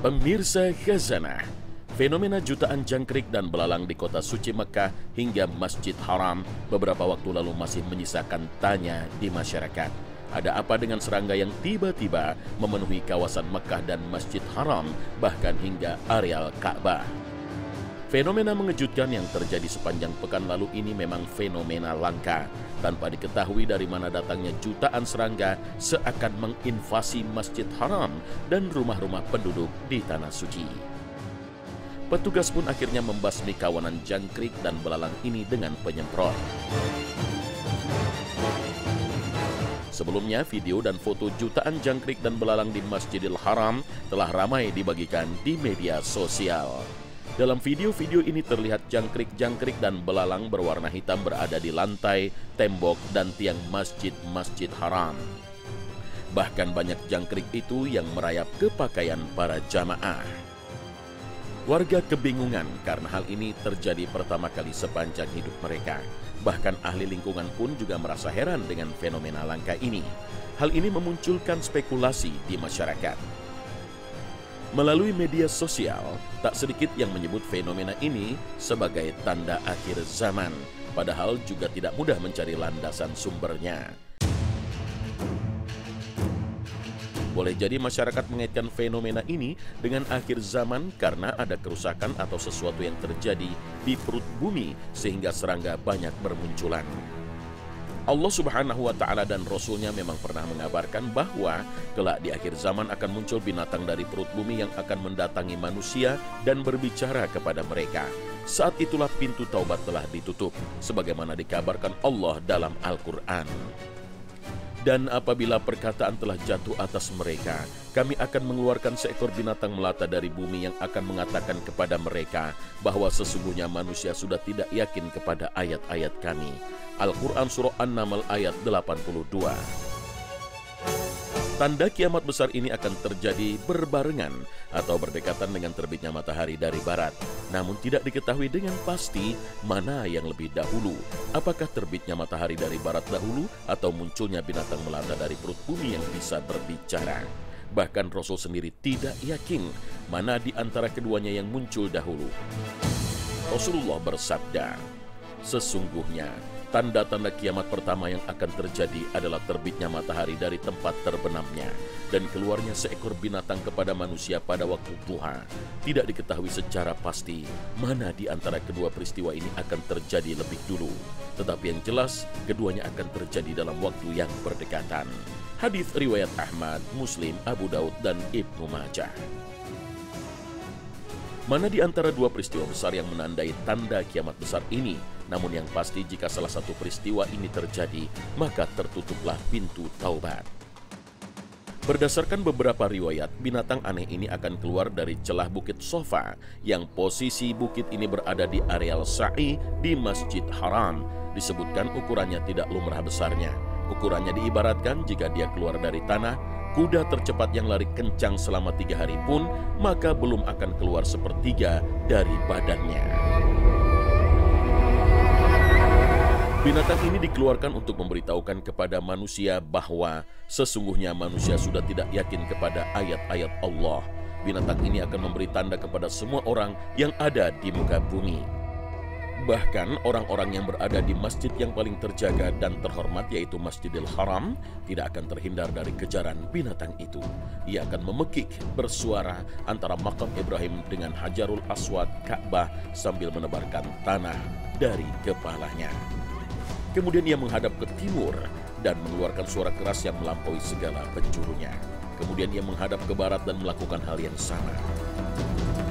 Pemirsa Khazanah, fenomena jutaan jangkrik dan belalang di kota suci Mekah hingga Masjid Haram beberapa waktu lalu masih menyisakan tanya di masyarakat. Ada apa dengan serangga yang tiba-tiba memenuhi kawasan Mekah dan Masjid Haram, bahkan hingga areal Ka'bah? Fenomena mengejutkan yang terjadi sepanjang pekan lalu ini memang fenomena langka. Tanpa diketahui dari mana datangnya jutaan serangga seakan menginvasi Masjid Haram dan rumah-rumah penduduk di Tanah Suci. Petugas pun akhirnya membasmi kawanan jangkrik dan belalang ini dengan penyemprot. Sebelumnya, video dan foto jutaan jangkrik dan belalang di Masjidil Haram telah ramai dibagikan di media sosial. Dalam video-video ini terlihat jangkrik-jangkrik dan belalang berwarna hitam berada di lantai, tembok, dan tiang masjid-masjid haram. Bahkan banyak jangkrik itu yang merayap ke pakaian para jamaah. Warga kebingungan karena hal ini terjadi pertama kali sepanjang hidup mereka. Bahkan ahli lingkungan pun juga merasa heran dengan fenomena langka ini. Hal ini memunculkan spekulasi di masyarakat. Melalui media sosial, tak sedikit yang menyebut fenomena ini sebagai tanda akhir zaman, padahal juga tidak mudah mencari landasan sumbernya. Boleh jadi masyarakat mengaitkan fenomena ini dengan akhir zaman karena ada kerusakan atau sesuatu yang terjadi di perut bumi sehingga serangga banyak bermunculan. Allah Subhanahu wa Ta'ala dan Rasul-Nya memang pernah mengabarkan bahwa kelak di akhir zaman akan muncul binatang dari perut bumi yang akan mendatangi manusia dan berbicara kepada mereka. Saat itulah pintu taubat telah ditutup, sebagaimana dikabarkan Allah dalam Al-Quran. Dan apabila perkataan telah jatuh atas mereka, kami akan mengeluarkan seekor binatang melata dari bumi yang akan mengatakan kepada mereka bahwa sesungguhnya manusia sudah tidak yakin kepada ayat-ayat kami. Al-Quran Surah An-Naml ayat 82. Tanda kiamat besar ini akan terjadi berbarengan atau berdekatan dengan terbitnya matahari dari barat. Namun tidak diketahui dengan pasti mana yang lebih dahulu. Apakah terbitnya matahari dari barat dahulu atau munculnya binatang melata dari perut bumi yang bisa berbicara. Bahkan Rasul sendiri tidak yakin mana di antara keduanya yang muncul dahulu. Rasulullah bersabda, sesungguhnya tanda-tanda kiamat pertama yang akan terjadi adalah terbitnya matahari dari tempat terbenamnya dan keluarnya seekor binatang kepada manusia pada waktu duha. Tidak diketahui secara pasti mana di antara kedua peristiwa ini akan terjadi lebih dulu. Tetapi yang jelas, keduanya akan terjadi dalam waktu yang berdekatan. Hadis riwayat Ahmad, Muslim, Abu Daud, dan Ibnu Majah. Mana di antara dua peristiwa besar yang menandai tanda kiamat besar ini? Namun yang pasti jika salah satu peristiwa ini terjadi, maka tertutuplah pintu taubat. Berdasarkan beberapa riwayat, binatang aneh ini akan keluar dari celah Bukit Sofa, yang posisi bukit ini berada di areal Sa'i di Masjid Haram. Disebutkan ukurannya tidak lumrah besarnya. Ukurannya diibaratkan jika dia keluar dari tanah, kuda tercepat yang lari kencang selama 3 hari pun, maka belum akan keluar sepertiga dari badannya. Binatang ini dikeluarkan untuk memberitahukan kepada manusia bahwa sesungguhnya manusia sudah tidak yakin kepada ayat-ayat Allah. Binatang ini akan memberi tanda kepada semua orang yang ada di muka bumi. Bahkan orang-orang yang berada di masjid yang paling terjaga dan terhormat yaitu Masjidil Haram tidak akan terhindar dari kejaran binatang itu. Ia akan memekik bersuara antara makam Ibrahim dengan Hajarul Aswad Ka'bah sambil menebarkan tanah dari kepalanya. Kemudian ia menghadap ke timur dan mengeluarkan suara keras yang melampaui segala penjurunya. Kemudian ia menghadap ke barat dan melakukan hal yang sama.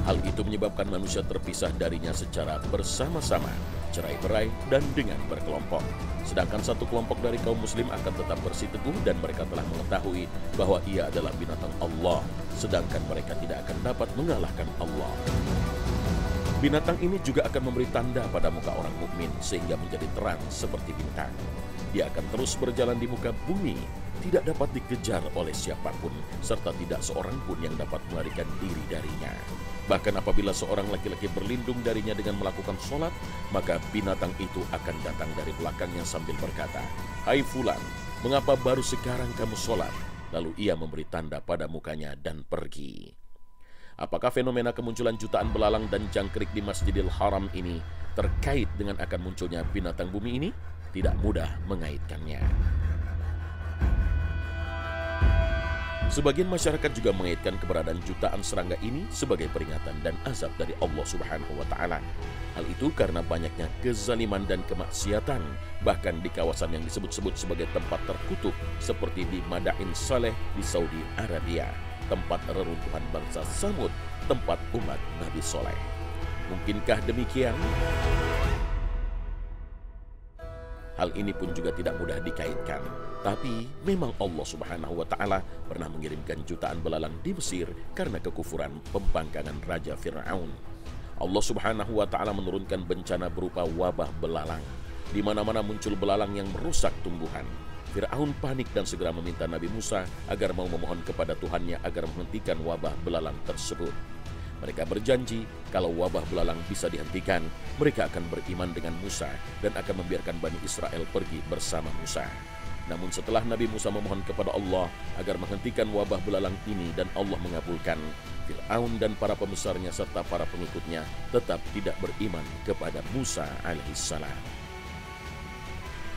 Hal itu menyebabkan manusia terpisah darinya secara bersama-sama, cerai-berai, dan dengan berkelompok. Sedangkan satu kelompok dari kaum muslim akan tetap bersiteguh dan mereka telah mengetahui bahwa ia adalah binatang Allah, sedangkan mereka tidak akan dapat mengalahkan Allah. Binatang ini juga akan memberi tanda pada muka orang mukmin sehingga menjadi terang seperti bintang. Dia akan terus berjalan di muka bumi, tidak dapat dikejar oleh siapapun, serta tidak seorang pun yang dapat melarikan diri darinya. Bahkan apabila seorang laki-laki berlindung darinya dengan melakukan sholat, maka binatang itu akan datang dari belakangnya sambil berkata, "Hai Fulan, mengapa baru sekarang kamu sholat?" Lalu ia memberi tanda pada mukanya dan pergi. Apakah fenomena kemunculan jutaan belalang dan jangkrik di Masjidil Haram ini terkait dengan akan munculnya binatang bumi ini? Tidak mudah mengaitkannya. Sebagian masyarakat juga mengaitkan keberadaan jutaan serangga ini sebagai peringatan dan azab dari Allah Subhanahu wa Ta'ala. Hal itu karena banyaknya kezaliman dan kemaksiatan, bahkan di kawasan yang disebut-sebut sebagai tempat terkutuk, seperti di Madain Saleh di Saudi Arabia, tempat reruntuhan bangsa Samud, tempat umat Nabi Soleh. Mungkinkah demikian? Hal ini pun juga tidak mudah dikaitkan. Tapi memang Allah Subhanahu wa Ta'ala pernah mengirimkan jutaan belalang di Mesir karena kekufuran pembangkangan Raja Fir'aun. Allah Subhanahu wa Ta'ala menurunkan bencana berupa wabah belalang. Di mana-mana muncul belalang yang merusak tumbuhan. Fir'aun panik dan segera meminta Nabi Musa agar mau memohon kepada Tuhannya agar menghentikan wabah belalang tersebut. Mereka berjanji kalau wabah belalang bisa dihentikan, mereka akan beriman dengan Musa dan akan membiarkan Bani Israel pergi bersama Musa. Namun setelah Nabi Musa memohon kepada Allah agar menghentikan wabah belalang ini dan Allah mengabulkan, Fir'aun dan para pembesarnya serta para pengikutnya tetap tidak beriman kepada Musa alaihissalam.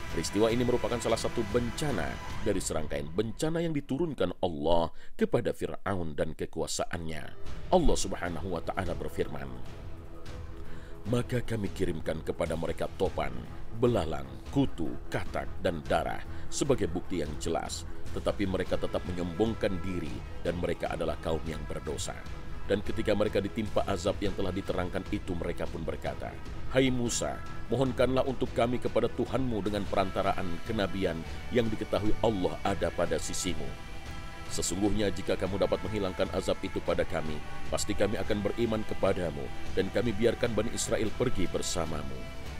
Peristiwa ini merupakan salah satu bencana dari serangkaian bencana yang diturunkan Allah kepada Fir'aun dan kekuasaannya. Allah Subhanahu wa Ta'ala berfirman, "Maka kami kirimkan kepada mereka topan, belalang, kutu, katak, dan darah sebagai bukti yang jelas. Tetapi mereka tetap menyombongkan diri dan mereka adalah kaum yang berdosa. Dan ketika mereka ditimpa azab yang telah diterangkan itu, mereka pun berkata, 'Hai Musa, mohonkanlah untuk kami kepada Tuhanmu dengan perantaraan kenabian yang diketahui Allah ada pada sisimu. Sesungguhnya jika kamu dapat menghilangkan azab itu pada kami, pasti kami akan beriman kepadamu dan kami biarkan Bani Israel pergi bersamamu.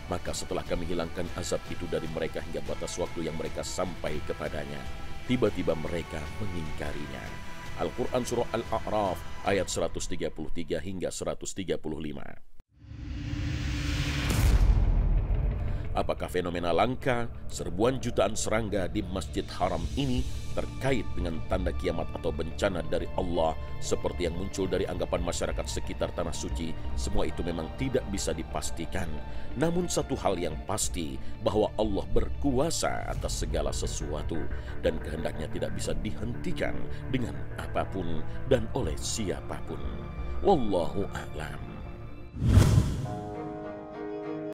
Maka setelah kami hilangkan azab itu dari mereka hingga batas waktu yang mereka sampai kepadanya, tiba-tiba mereka mengingkarinya.'" Al-Quran Surah Al-A'raf ayat 133 hingga 135. Apakah fenomena langka, serbuan jutaan serangga di Masjid Haram ini terkait dengan tanda kiamat atau bencana dari Allah seperti yang muncul dari anggapan masyarakat sekitar tanah suci? Semua itu memang tidak bisa dipastikan. Namun satu hal yang pasti, bahwa Allah berkuasa atas segala sesuatu dan kehendaknya tidak bisa dihentikan dengan apapun dan oleh siapapun. Wallahu a'lam.